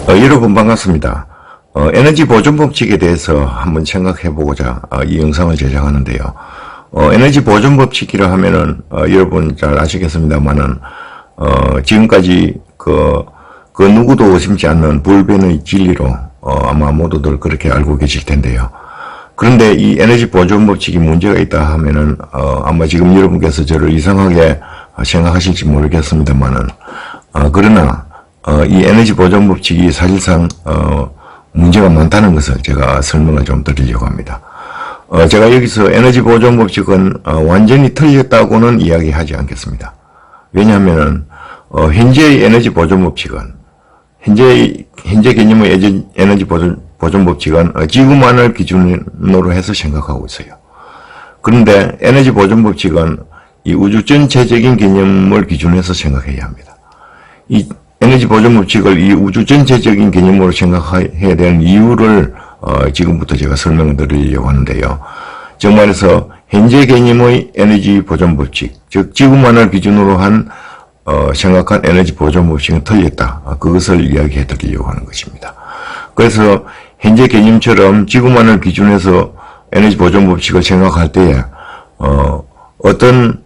여러분 반갑습니다. 에너지 보존 법칙에 대해서 한번 생각해 보고자 이 영상을 제작하는데요. 에너지 보존 법칙이라 하면은 여러분 잘 아시겠습니다만은 지금까지 그 누구도 의심치 않는 불변의 진리로 아마 모두들 그렇게 알고 계실 텐데요. 그런데 이 에너지 보존 법칙이 문제가 있다 하면은 아마 지금 여러분께서 저를 이상하게 생각하실지 모르겠습니다만은 그러나 이 에너지 보존 법칙이 사실상 문제가 많다는 것을 제가 설명을 좀 드리려고 합니다. 제가 여기서 에너지 보존 법칙은 완전히 틀렸다고는 이야기하지 않겠습니다. 왜냐하면 현재의 에너지 보존 법칙은 현재 개념의 에너지 보존 법칙은 지구만을 기준으로 해서 생각하고 있어요. 그런데 에너지 보존 법칙은 이 우주 전체적인 개념을 기준해서 생각해야 합니다. 이 에너지 보존 법칙을 이 우주 전체적인 개념으로 생각해야 되는 이유를 지금부터 제가 설명을 드리려고 하는데요. 즉 말해서 현재 개념의 에너지 보존 법칙, 즉 지구만을 기준으로 한 생각한 에너지 보존 법칙은 틀렸다. 그것을 이야기해 드리려고 하는 것입니다. 그래서 현재 개념처럼 지구만을 기준해서 에너지 보존 법칙을 생각할 때에 어떤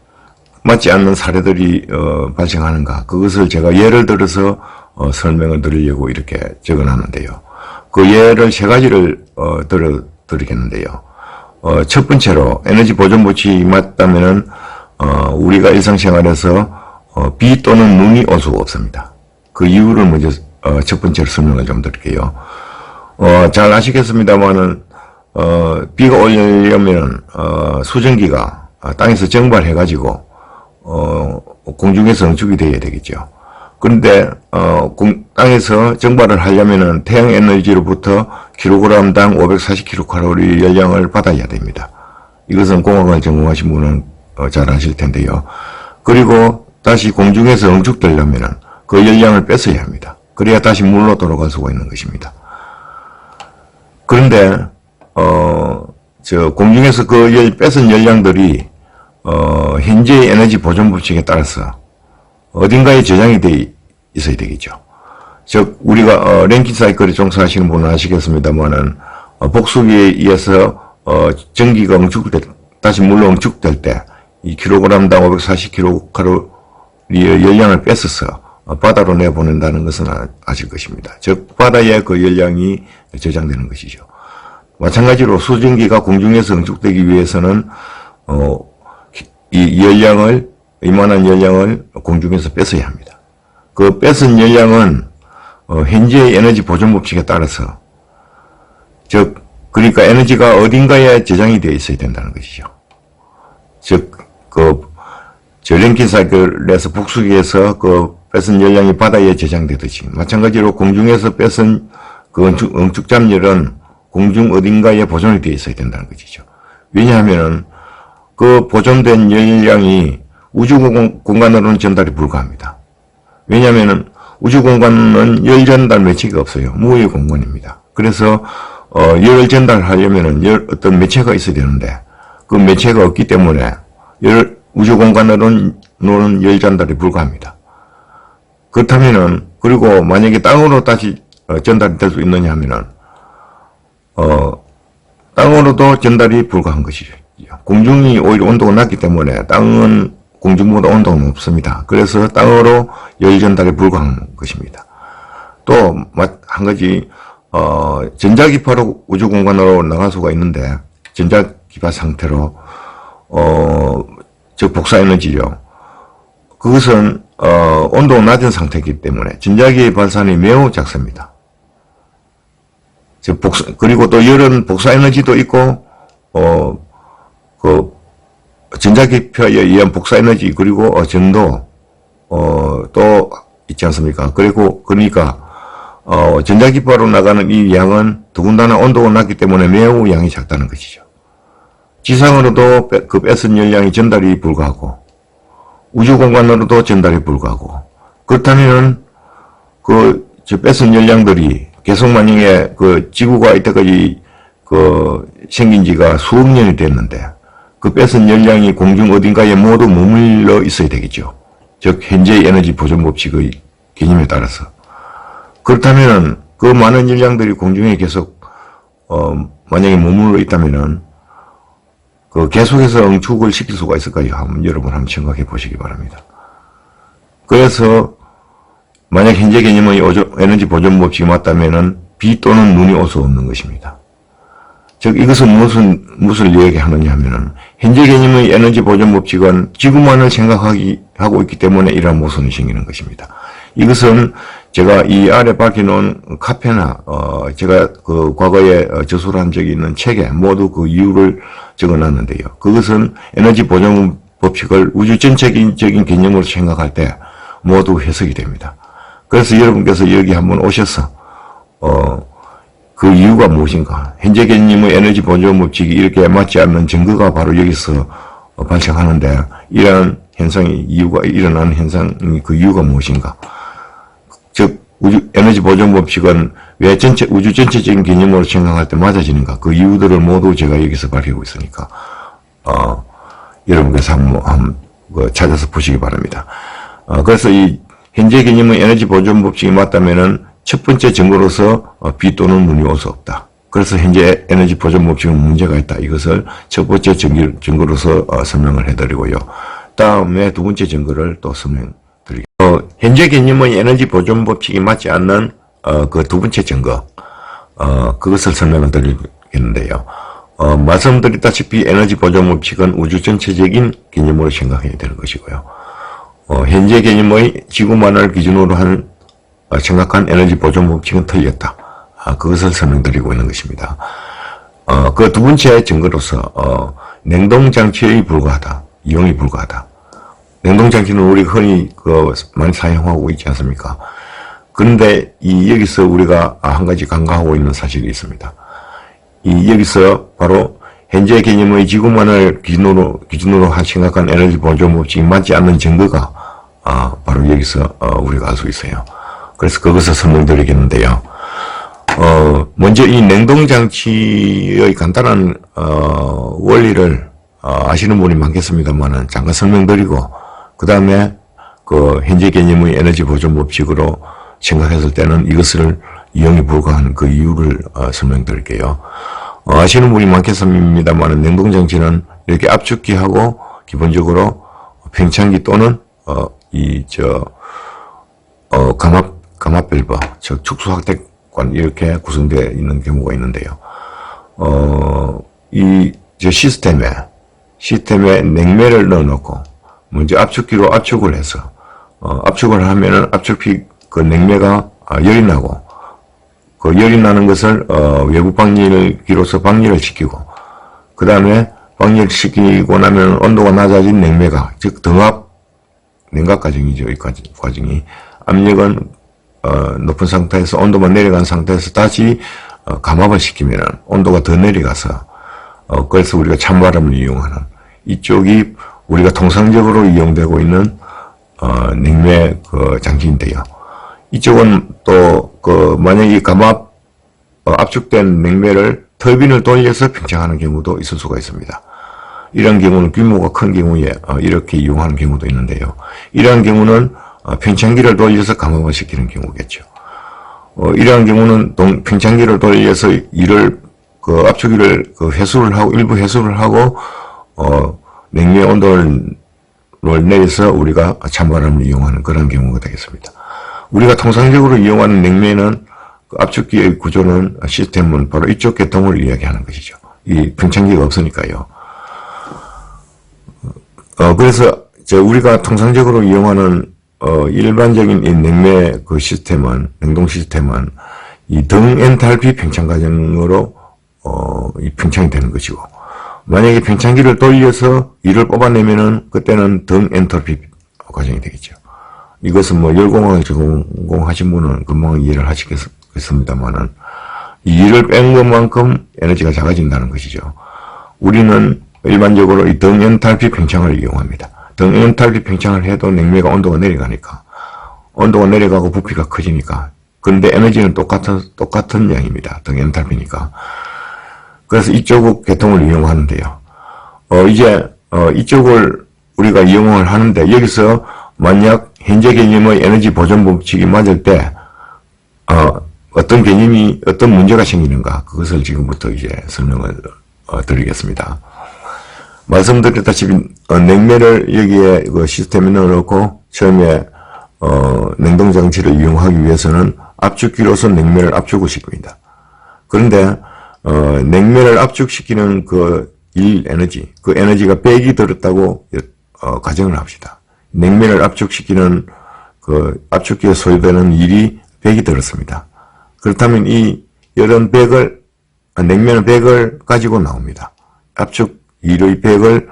맞지 않는 사례들이 발생하는가, 그것을 제가 예를 들어서 설명을 드리려고 이렇게 적어놨는데요. 그 예를 세 가지를 들어드리겠는데요. 첫 번째로 에너지 보존 법칙이 맞다면은 우리가 일상생활에서 비 또는 눈이 올 수가 없습니다. 그 이유를 먼저 첫 번째로 설명을 좀 드릴게요. 잘 아시겠습니다만은 비가 오려면 수증기가 땅에서 증발해가지고 공중에서 응축이 되어야 되겠죠. 그런데 땅에서 증발을 하려면은 태양 에너지로부터 킬로그램당 540kcal 열량을 받아야 됩니다. 이것은 공학을 전공하신 분은 잘 아실 텐데요. 그리고 다시 공중에서 응축되려면은 그 열량을 뺐어야 합니다. 그래야 다시 물로 돌아갈 수가 있는 것입니다. 그런데 공중에서 그 뺏은 열량들이 현재의 에너지 보존 법칙에 따라서 어딘가에 저장이 돼 있어야 되겠죠. 즉 우리가 랭킨 사이클에 종사하시는 분은 아시겠습니다만은 복수기에 의해서 전기가 다시 물로 응축될 때 이 킬로그램당 540kcal 열량을 뺏어서 바다로 내보낸다는 것은 아실 것입니다. 즉 바다에 그 열량이 저장되는 것이죠. 마찬가지로 수증기가 공중에서 응축되기 위해서는 이만한 열량을 공중에서 뺏어야 합니다. 그 뺏은 열량은 현재의 에너지 보존 법칙에 따라서 그러니까 에너지가 어딘가에 저장이 되어 있어야 된다는 것이죠. 랭킨 사이클에서 복수기에서 뺏은 열량이 바다에 저장되듯이 마찬가지로 공중에서 뺏은 그 응축잠열은 공중 어딘가에 보존이 되어 있어야 된다는 것이죠. 왜냐하면 그 보존된 열량이 우주 공간으로는 전달이 불가합니다. 왜냐하면 우주 공간은 열 전달 매체가 없어요. 무의 공간입니다. 그래서 열을 전달하려면은 어떤 매체가 있어야 되는데 그 매체가 없기 때문에 우주 공간으로는 열 전달이 불가합니다. 그렇다면은 그리고 만약에 땅으로 다시 전달이 될 수 있느냐 하면은 땅으로도 전달이 불가한 것이죠. 공중이 오히려 온도가 낮기 때문에 땅은 공중보다 온도가 높습니다. 그래서 땅으로 열 전달이 불가한 것입니다. 또 한 가지 전자기파로 우주 공간으로 나갈 수가 있는데 전자기파 상태로 즉 복사에너지죠. 그것은 온도가 낮은 상태이기 때문에 전자기의 발산이 매우 작습니다. 그리고 또 열은 복사에너지도 있고 전자기파에 의한 복사에너지 그리고 전도 또 있지 않습니까? 그러니까 전자기파로 나가는 이 양은 더군다나 온도가 낮기 때문에 매우 양이 작다는 것이죠. 지상으로도 그 뺏은 열량이 전달이 불가하고 우주 공간으로도 전달이 불가하고 그렇다면 뺏은 열량들이 계속 만약에 지구가 이때까지 생긴 지가 수억 년이 됐는데 그 뺏은 열량이 공중 어딘가에 모두 머물러 있어야 되겠죠. 즉 현재의 에너지 보존 법칙의 개념에 따라서. 그렇다면 그 많은 일량들이 공중에 계속 만약에 머물러 있다면은 그 계속해서 응축을 시킬 수가 있을까요? 여러분 한번 생각해 보시기 바랍니다. 그래서 만약 현재 개념의 에너지 보존 법칙이 맞다면은 비 또는 눈이 올 수 없는 것입니다. 즉 이것은 무엇을 이야기하느냐 하면은 현재 개념의 에너지 보존 법칙은 지구만을 생각하고 있기 때문에 이러한 모순이 생기는 것입니다. 이것은 제가 이 아래 밝혀놓은 카페나 제가 그 과거에 저술을 한 적이 있는 책에 모두 그 이유를 적어놨는데요. 그것은 에너지 보존 법칙을 우주 전체적인 개념으로 생각할 때 모두 해석이 됩니다. 그래서 여러분께서 여기 한번 오셔서 그 이유가 무엇인가, 현재 개념의 에너지 보존 법칙이 이렇게 맞지 않는 증거가 바로 여기서 발생하는데 이러한 현상이 이유가 일어나는 현상이 그 이유가 무엇인가, 즉 에너지 보존 법칙은 왜 우주 전체적인 개념으로 생각할 때 맞아지는가, 그 이유들을 모두 제가 여기서 밝히고 있으니까 여러분께서 한번 찾아서 보시기 바랍니다. 그래서 이 현재 개념의 에너지 보존 법칙이 맞다면은 첫 번째 증거로서 비 또는 눈이 올 수 없다. 그래서 현재 에너지 보존 법칙은 문제가 있다. 이것을 첫 번째 증거로서 설명을 해드리고요. 다음에 두 번째 증거를 또 설명드리겠습니다. 현재 개념의 에너지 보존 법칙이 맞지 않는 그 두 번째 증거, 그것을 설명을 드리겠는데요. 말씀드렸다시피 에너지 보존 법칙은 우주 전체적인 개념으로 생각해야 되는 것이고요. 현재 개념의 지구만을 기준으로 한 생각한 에너지 보존 법칙은 틀렸다. 그것을 설명드리고 있는 것입니다. 그 두 번째 증거로서 냉동장치에 불과하다. 이용이 불과하다. 냉동장치는 우리가 흔히 많이 사용하고 있지 않습니까? 그런데 여기서 우리가 한 가지 간과하고 있는 사실이 있습니다. 여기서 바로 현재 개념의 지구만을 기준으로 생각한 에너지 보존 법칙이 맞지 않는 증거가 바로 여기서 우리가 알 수 있어요. 그래서 그것을 설명드리겠는데요. 먼저 이 냉동장치의 간단한 원리를 아시는 분이 많겠습니다만은 잠깐 설명드리고, 그 다음에 그 현재 개념의 에너지 보존 법칙으로 생각했을 때는 이것을 이용이 불가한 그 이유를 설명드릴게요. 아시는 분이 많겠습니다만은 냉동장치는 이렇게 압축기하고 기본적으로 팽창기 또는 감압밸브, 즉 축소확대관 이렇게 구성되어 있는 경우가 있는데요. 시스템에 냉매를 넣어놓고 먼저 압축기로 압축을 해서 압축을 하면은 압축기 그 냉매가 열이 나고, 그 열이 나는 것을 외부 방열기로서 방열을 시키고, 그 다음에 방열시키고 나면 온도가 낮아진 냉매가, 즉 등압 냉각 과정이죠. 이 과정이 압력은 높은 상태에서 온도만 내려간 상태에서 다시 감압을 시키면 온도가 더 내려가서 그래서 우리가 찬바람을 이용하는 이쪽이 우리가 통상적으로 이용되고 있는 냉매 그 장치인데요. 이쪽은 또 만약에 감압 압축된 냉매를 터빈을 돌려서 팽창하는 경우도 있을 수가 있습니다. 이런 경우는 규모가 큰 경우에 이렇게 이용하는 경우도 있는데요. 이러한 경우는 팽창기를 돌려서 감압을 시키는 경우겠죠. 이러한 경우는 팽창기를 돌려서 압축기를 일부 회수를 하고 냉매 온도를 내려서 우리가 찬바람을 이용하는 그런 경우가 되겠습니다. 우리가 통상적으로 이용하는 냉매는 압축기의 구조는 시스템은 바로 이쪽 계통을 이야기하는 것이죠. 이 팽창기가 없으니까요. 그래서 우리가 통상적으로 이용하는 일반적인 이 냉매 그 시스템은, 냉동 시스템은 이 등 엔탈피 팽창 과정으로 이 팽창이 되는 것이고, 만약에 팽창기를 돌려서 이를 뽑아내면은 그때는 등 엔탈피 과정이 되겠죠. 이것은 열공학을 전공하신 분은 금방 이해를 하시겠습니다만은 이 일을 뺀 것만큼 에너지가 작아진다는 것이죠. 우리는 일반적으로 이 등 엔탈피 팽창을 이용합니다. 등 엔탈피 팽창을 해도 냉매가 온도가 내려가니까, 온도가 내려가고 부피가 커지니까, 그런데 에너지는 똑같은 양입니다. 등 엔탈피니까. 그래서 이쪽 계통을 이용하는데요. 이쪽을 우리가 이용을 하는데, 여기서 만약 현재 개념의 에너지 보존 법칙이 맞을 때, 어떤 개념이, 어떤 문제가 생기는가, 그것을 지금부터 이제 설명을 드리겠습니다. 말씀드렸다시피, 냉매를 여기에 그 시스템에 넣어놓고, 처음에, 냉동장치를 이용하기 위해서는 압축기로서 냉매를 압축을 시킵니다. 그런데, 냉매를 압축시키는 그 에너지, 그 에너지가 100이 들었다고, 가정을 합시다. 냉매를 압축시키는 그 압축기에 소요되는 일이 100이 들었습니다. 그렇다면 이 열은 100을, 냉면은 100을 가지고 나옵니다. 압축 일의 100을,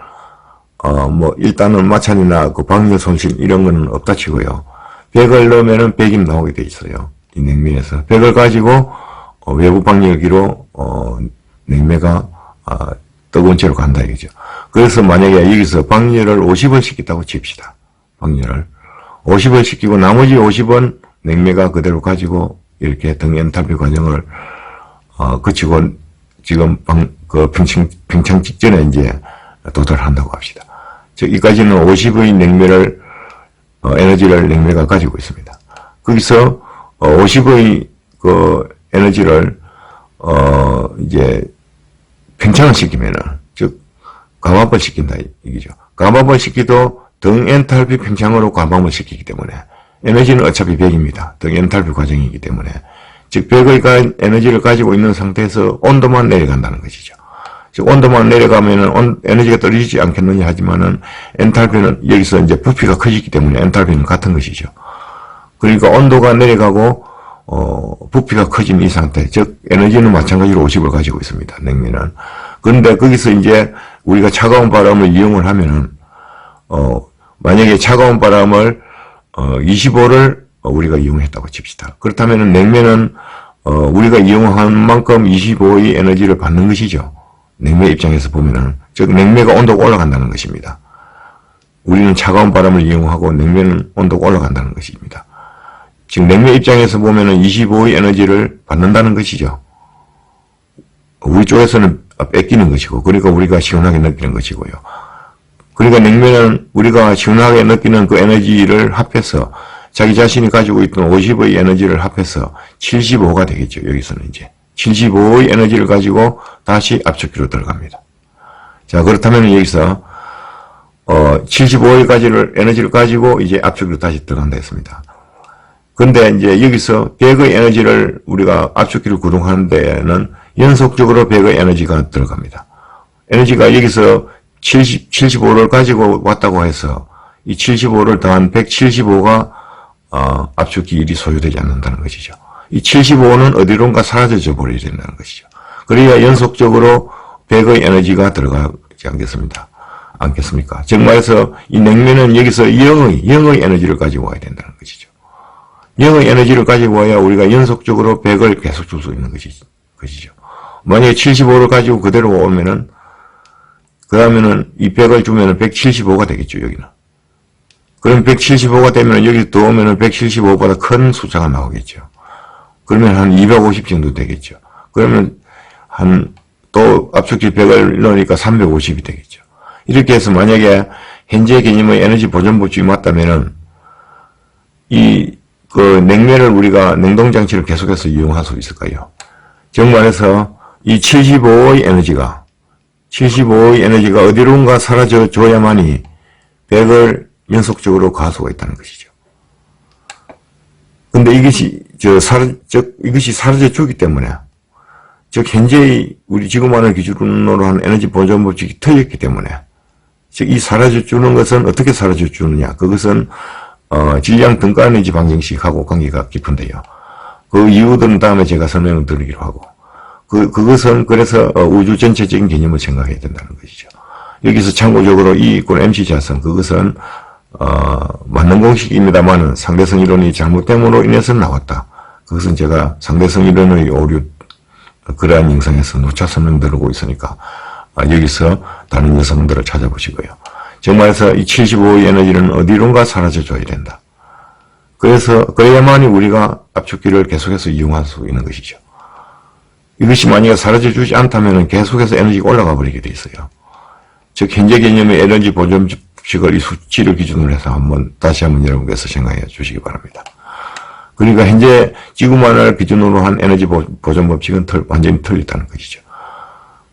일단은 마찰이나 그 방열 손실 이런 거는 없다 치고요. 100을 넣으면은 100이 나오게 돼 있어요. 이 냉면에서. 100을 가지고, 외부 방열기로, 냉매가, 뜨거운 채로 간다 이거죠. 그래서 만약에 여기서 방열을 50을 시켰다고 칩시다. 방열을. 50을 시키고 나머지 50은 냉매가 그대로 가지고 이렇게 등 엔탈피 과정을 거치고 지금 팽창 직전에 이제 도달한다고 합시다. 즉 이까지는 50의 냉매를 에너지를 냉매가 가지고 있습니다. 거기서 50의 그 에너지를 이제 팽창을 시키면은 즉 감압을 시킨다 이기죠. 감압을 시키도 등 엔탈피 팽창으로 감압을 시키기 때문에 에너지는 어차피 100입니다. 등 엔탈피 과정이기 때문에 즉 100의 에너지를 가지고 있는 상태에서 온도만 내려간다는 것이죠. 즉 온도만 내려가면은 에너지가 떨어지지 않겠느냐 하지만은 엔탈피는 여기서 이제 부피가 커지기 때문에 엔탈피는 같은 것이죠. 그러니까 온도가 내려가고 부피가 커진 이 상태, 즉 에너지는 마찬가지로 50을 가지고 있습니다. 냉면은. 그런데 거기서 이제 우리가 차가운 바람을 이용을 하면은 만약에 차가운 바람을 25를 우리가 이용했다고 칩시다. 그렇다면은 냉면은 우리가 이용한 만큼 25의 에너지를 받는 것이죠. 냉매 입장에서 보면은 즉 냉매가 온도가 올라간다는 것입니다. 우리는 차가운 바람을 이용하고 냉면은 온도가 올라간다는 것입니다. 지금 냉매 입장에서 보면은 25의 에너지를 받는다는 것이죠. 우리 쪽에서는 뺏기는 것이고, 그러니까 우리가 시원하게 느끼는 것이고요. 그러니까 냉면은 우리가 시원하게 느끼는 그 에너지를 합해서 자기 자신이 가지고 있던 50의 에너지를 합해서 75가 되겠죠. 여기서는 이제 75의 에너지를 가지고 다시 압축기로 들어갑니다. 자, 그렇다면 여기서 75의 에너지를 가지고 이제 압축기로 다시 들어간다 했습니다. 근데 이제 여기서 100의 에너지를 우리가 압축기를 구동하는 데는 연속적으로 100의 에너지가 들어갑니다. 에너지가 여기서 75를 가지고 왔다고 해서 이 75를 더한 175가 압축기 일이 소요되지 않는다는 것이죠. 이 75는 어디론가 사라져 버려야 된다는 것이죠. 그래야 연속적으로 100의 에너지가 들어가지 않겠습니까? 즉 말해서 이 냉면은 여기서 0의 에너지를 가지고 와야 된다는 것이죠. 0의 에너지를 가지고 와야 우리가 연속적으로 100을 계속 줄 수 있는 것이죠. 만약에 75를 가지고 그대로 오면은, 그러면은 이 100을 주면은 175가 되겠죠, 여기는. 그럼 175가 되면 여기 또 오면은 175보다 큰 숫자가 나오겠죠. 그러면 한 250 정도 되겠죠. 그러면 또 압축기 100을 넣으니까 350이 되겠죠. 이렇게 해서 만약에 현재 개념의 에너지 보존 법칙이 맞다면은 그 냉면을 우리가 냉동장치를 계속해서 이용할 수 있을까요? 즉 말해서 이 75의 에너지가 어디론가 사라져 줘야만이 100을 연속적으로 갈 수가 있다는 것이죠. 근데 이것이 사라져 주기 때문에, 즉 현재의 우리 지구만을 기준으로 한 에너지 보존 법칙이 틀렸기 때문에, 즉 이 사라져 주는 것은 어떻게 사라져 주느냐? 그것은 질량 등가 에너지 방정식하고 관계가 깊은데요. 그 이유들은 다음에 제가 설명을 드리기로 하고, 그것은 그래서 우주 전체적인 개념을 생각해야 된다는 것이죠. 여기서 참고적으로 E = MC 자성, 그것은 맞는 공식입니다만 상대성 이론이 잘못됨으로 인해서 나왔다. 그것은 제가 상대성 이론의 오류 그러한 영상에서 누차 설명드리고 있으니까 여기서 다른 여성들을 찾아보시고요. 정말에서 이 75의 에너지는 어디론가 사라져줘야 된다. 그래야만이 우리가 압축기를 계속해서 이용할 수 있는 것이죠. 이것이 만약에 사라져주지 않다면 계속해서 에너지가 올라가 버리게 돼 있어요. 즉 현재 개념의 에너지 보존 법칙을 이 수치를 기준으로 해서 다시 한번 여러분께서 생각해 주시기 바랍니다. 그러니까 현재 지구만을 기준으로 한 에너지 보존 법칙은 완전히 틀렸다는 것이죠.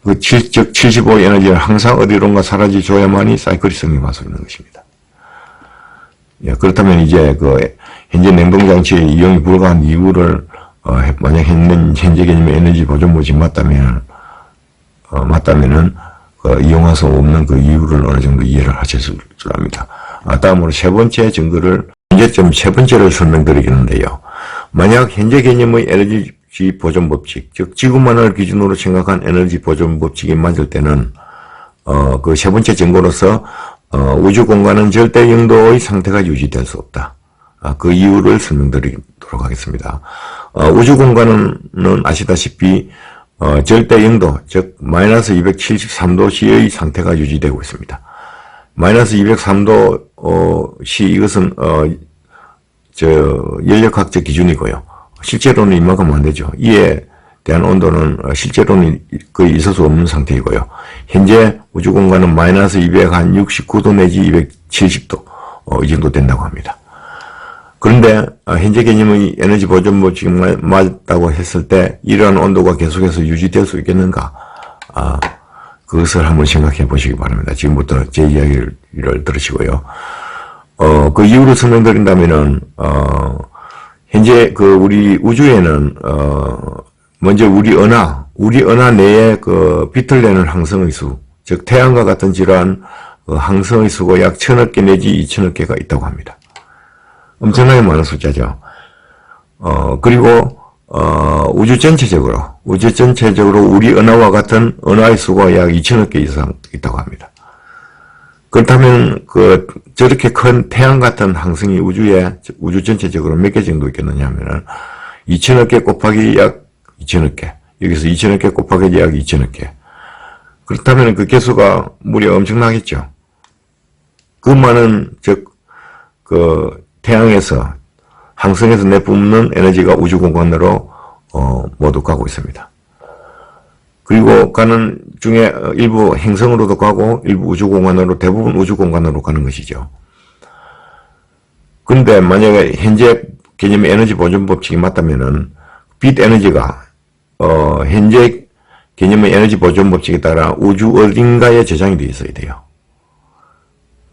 즉 75의 에너지는 항상 어디론가 사라져줘야만이 사이클이 성립할 수 있는 것입니다. 예, 그렇다면 이제 현재 냉동장치의 이용이 불가한 이유를 만약 현재 개념의 에너지 보존 법칙이 맞다면은 이용할 수 없는 그 이유를 어느 정도 이해를 하실 줄 압니다. 다음으로 세 번째 증거를 문제점 세 번째를 설명드리겠는데요. 만약 현재 개념의 에너지 보존 법칙, 즉 지구만을 기준으로 생각한 에너지 보존 법칙이 맞을 때는 그 세 번째 증거로서 우주 공간은 절대 영도의 상태가 유지될 수 없다. 그 이유를 설명드리도록 하겠습니다. 우주 공간은 아시다시피 절대 영도, 즉 마이너스 273도씨의 상태가 유지되고 있습니다. 마이너스 203도씨 이것은 연력학적 기준이고요. 실제로는 이만큼 안 되죠. 이에 대한 온도는 실제로는 거의 있을 수 없는 상태이고요. 현재 우주 공간은 마이너스 269도 내지 270도 이 정도 된다고 합니다. 그런데 현재 개념의 에너지 보존 법칙이 맞다고 했을 때 이러한 온도가 계속해서 유지될 수 있겠는가? 그것을 한번 생각해 보시기 바랍니다. 지금부터 제 이야기를 들으시고요. 그 이유를 설명드린다면은 현재 우리 우주에는 먼저 우리 은하 내에 빛을 내는 항성의 수, 즉 태양과 같은 이러한 항성의 수가 약 1000억 개 내지 2000억 개가 있다고 합니다. 엄청나게 많은 숫자죠. 그리고 우주 전체적으로 우리 은하와 같은 은하의 수가 약 2000억 개 이상 있다고 합니다. 그렇다면 저렇게 큰 태양 같은 항성이 우주 전체적으로 몇 개 정도 있겠느냐 하면은 2000억 개 곱하기 약 2000억 개, 여기서 2000억 개 곱하기 약 2000억 개. 그렇다면 그 개수가 무려 엄청나겠죠. 그 많은 태양에서 항성에서 내뿜는 에너지가 우주 공간으로 모두 가고 있습니다. 그리고 가는 중에 일부 행성으로도 가고 일부 우주 공간으로, 대부분 우주 공간으로 가는 것이죠. 그런데 만약에 현재 개념의 에너지 보존 법칙이 맞다면은 빛 에너지가 현재 개념의 에너지 보존 법칙에 따라 우주 어딘가에 저장이 되어 있어야 돼요.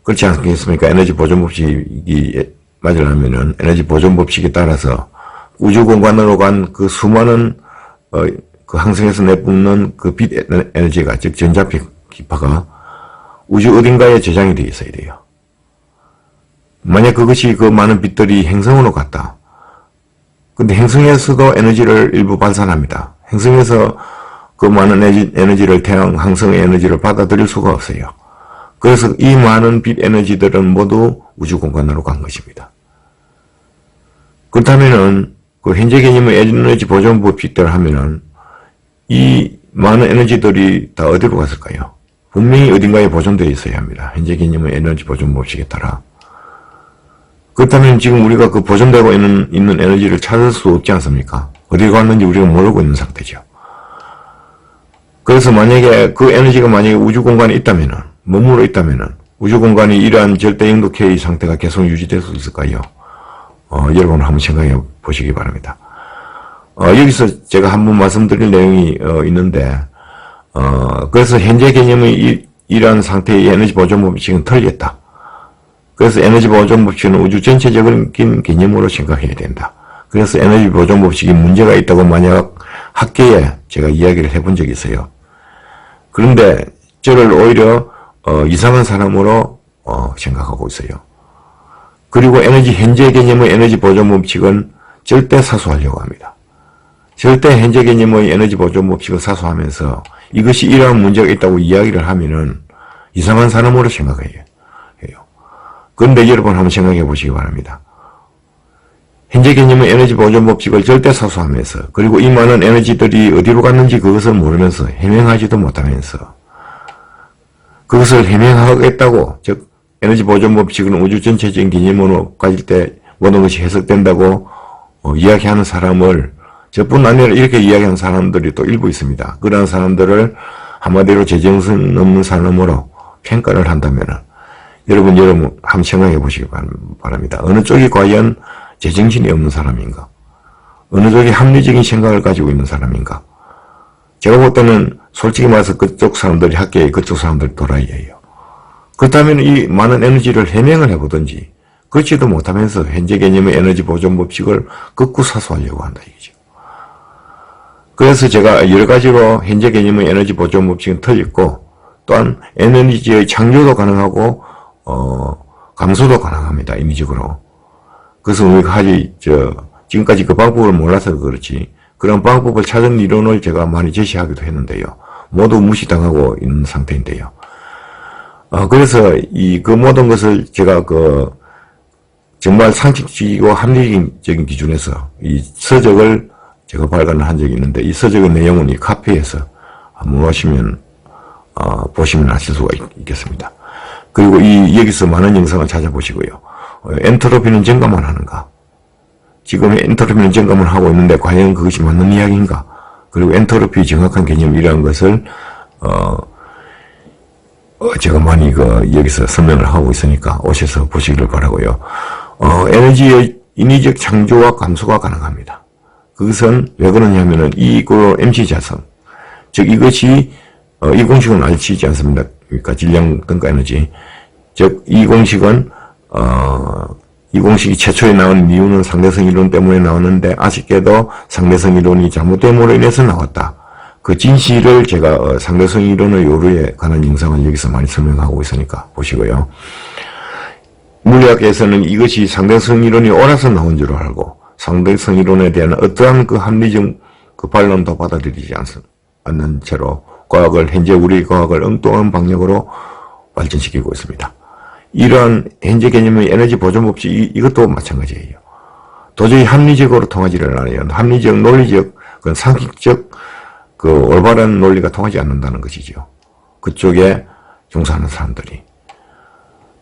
그렇지 않겠습니까? 에너지 보존 법칙이 맞으려면은 에너지 보존 법칙에 따라서 우주 공간으로 간 그 수많은 그 항성에서 내뿜는 그 빛 에너지가, 즉 전자기파가 우주 어딘가에 저장이 되어 있어야 돼요. 만약 그것이 그 많은 빛들이 행성으로 갔다. 근데 행성에서도 에너지를 일부 발산합니다. 행성에서 그 많은 에너지를 태양 항성의 에너지를 받아들일 수가 없어요. 그래서 이 많은 빛 에너지들은 모두 우주 공간으로 간 것입니다. 그렇다면은 그 현재 개념의 에너지 보존 법칙대로 하면은 이 많은 에너지들이 다 어디로 갔을까요? 분명히 어딘가에 보존되어 있어야 합니다. 현재 개념의 에너지 보존 법칙에 따라. 그렇다면 지금 우리가 그 보존되고 있는 에너지를 찾을 수 없지 않습니까? 어디 갔는지 우리가 모르고 있는 상태죠. 그래서 만약에 그 에너지가 만약에 우주 공간에 있다면은, 머물러 있다면은, 우주 공간이 이러한 절대 영도 K 상태가 계속 유지될 수 있을까요? 여러분 한번 생각해 보시기 바랍니다. 여기서 제가 한번 말씀드릴 내용이 있는데, 그래서 현재 개념의 이러한 상태의 에너지 보존 법칙은 틀렸다. 그래서 에너지 보존 법칙은 우주 전체적인 개념으로 생각해야 된다. 그래서 에너지 보존 법칙이 문제가 있다고 만약 학계에 제가 이야기를 해본 적이 있어요. 그런데 저를 오히려 이상한 사람으로 생각하고 있어요. 그리고 현재 개념의 에너지 보존 법칙은 절대 사수하려고 합니다. 절대 현재 개념의 에너지 보존 법칙을 사수하면서 이것이 이러한 문제가 있다고 이야기를 하면은 이상한 사람으로 생각해요. 그런데 여러분 한번 생각해 보시기 바랍니다. 현재 개념의 에너지 보존 법칙을 절대 사수하면서, 그리고 이 많은 에너지들이 어디로 갔는지 그것을 모르면서, 해명하지도 못하면서, 그것을 해명하겠다고, 즉 에너지 보존 법칙은 우주 전체적인 개념으로 가질 때 모든 것이 해석된다고 이야기하는 사람을, 저뿐 아니라 이렇게 이야기하는 사람들이 또 일부 있습니다. 그러한 사람들을 한마디로 제정신 없는 사람으로 평가를 한다면 여러분 한번 생각해 보시기 바랍니다. 어느 쪽이 과연 제정신이 없는 사람인가? 어느 쪽에 합리적인 생각을 가지고 있는 사람인가? 제가 볼 때는 솔직히 말해서 그쪽 사람들이 학계에 그쪽 사람들이 도라이예요. 그렇다면 이 많은 에너지를 해명을 해보든지 그렇지도 못하면서 현재 개념의 에너지 보존 법칙을 극구 사수하려고 한다 이거죠. 그래서 제가 여러 가지로 현재 개념의 에너지 보존 법칙은 틀렸고 또한 에너지의 창조도 가능하고 감소도 가능합니다. 인위적으로. 그래서 우리가 지금까지 그 방법을 몰라서 그렇지 그런 방법을 찾은 이론을 제가 많이 제시하기도 했는데요. 모두 무시당하고 있는 상태인데요. 그래서 그 모든 것을 제가 정말 상식적이고 합리적인 기준에서 이 서적을 제가 발간을 한 적이 있는데 이 서적의 내용은 이 카페에서 한번 오시면 보시면 아실 수가 있겠습니다. 그리고 여기서 많은 영상을 찾아보시고요. 엔트로피는 증가만 하는가? 지금 엔트로피는 증가만 하고 있는데 과연 그것이 맞는 이야기인가? 그리고 엔트로피의 정확한 개념이라는 것을 제가 많이 여기서 설명을 하고 있으니까 오셔서 보시기를 바라고요. 에너지의 인위적 창조와 감소가 가능합니다. 그것은 왜 그러냐면은 MC 자성, 즉 이것이 이 공식은 알지지 않습니다. 그러니까 질량 등가 에너지. 즉 이 공식은 이 공식이 최초에 나온 이유는 상대성 이론 때문에 나왔는데 아쉽게도 상대성 이론이 잘못됨으로 인해서 나왔다. 그 진실을 제가 상대성 이론의 요루에 관한 영상을 여기서 많이 설명하고 있으니까 보시고요. 물리학에서는 이것이 상대성 이론이 옳아서 나온 줄 알고 상대성 이론에 대한 어떠한 합리적 반론도 받아들이지 않는 채로 현재 우리 과학을 엉뚱한 방향으로 발전시키고 있습니다. 이러한 현재 개념의 에너지 보존 법칙 이것도 마찬가지예요. 도저히 합리적으로 통하지를 않아요. 합리적, 논리적, 상식적 올바른 논리가 통하지 않는다는 것이죠. 그쪽에 종사하는 사람들이.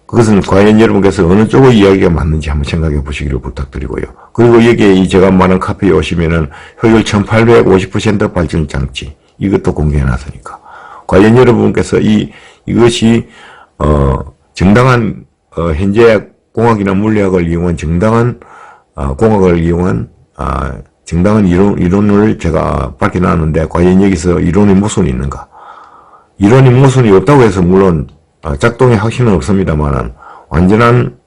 그것은 과연 여러분께서 어느 쪽의 이야기가 맞는지 한번 생각해 보시기를 부탁드리고요. 그리고 여기에 제가 말한 카페에 오시면은 효율 1850% 발전 장치 이것도 공개해 놨으니까 과연 여러분께서 이것이 정당한 현재 공학이나 물리학을 이용한 정당한 공학을 이용한 정당한 이론을 제가 밝혀놨는데 과연 여기서 이론의 모순이 있는가? 이론의 모순이 없다고 해서 물론 작동의 확신은 없습니다만 완전한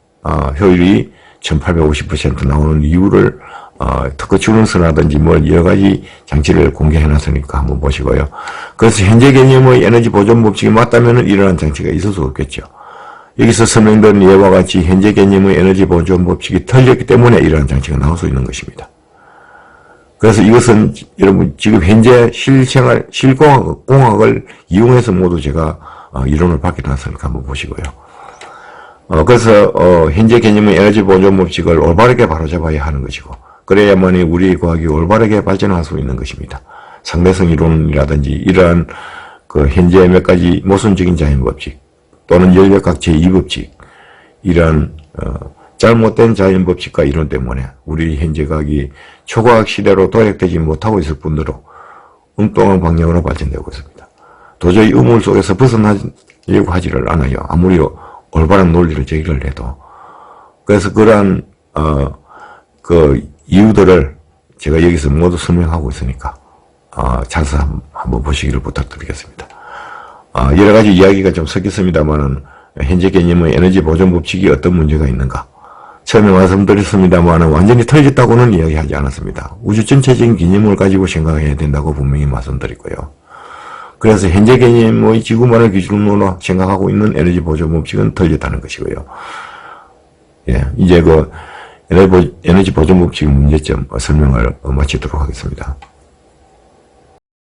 효율이 1850% 나오는 이유를 특허 출원서라든지 여러 가지 장치를 공개해놨으니까 한번 보시고요. 그래서 현재 개념의 에너지 보존 법칙이 맞다면 이러한 장치가 있을 수 없겠죠. 여기서 설명된 예와 같이 현재 개념의 에너지 보존 법칙이 틀렸기 때문에 이러한 장치가 나올 수 있는 것입니다. 그래서 이것은 여러분 지금 현재 실공학을 이용해서 모두 제가 이론을 밝혀놨으니까 한번 보시고요. 그래서 현재 개념의 에너지 보존 법칙을 올바르게 바로잡아야 하는 것이고 그래야만이 우리 과학이 올바르게 발전할 수 있는 것입니다. 상대성 이론이라든지 이러한 현재 몇 가지 모순적인 자연 법칙 또는 연력학 제2법칙 이러한 잘못된 자연 법칙과 이론 때문에 우리 현재 과학이 초과학 시대로 도약되지 못하고 있을 뿐더러 엉뚱한 방향으로 발전되고 있습니다. 도저히 우물 속에서 벗어나려고 하지를 않아요. 아무리 올바른 논리를 제기를 해도. 그래서 그러한 이유들을 제가 여기서 모두 설명하고 있으니까 자세히 한번 보시기를 부탁드리겠습니다. 여러 가지 이야기가 좀 섞였습니다만은 현재 개념의 에너지 보존 법칙이 어떤 문제가 있는가? 처음에 말씀드렸습니다만 완전히 틀렸다고는 이야기하지 않았습니다. 우주 전체적인 개념을 가지고 생각해야 된다고 분명히 말씀드리고요. 그래서 현재 개념의 지구만을 기준으로 생각하고 있는 에너지 보존 법칙은 틀렸다는 것이고요. 예, 이제 에너지 보존 법칙의 문제점 설명을 마치도록 하겠습니다.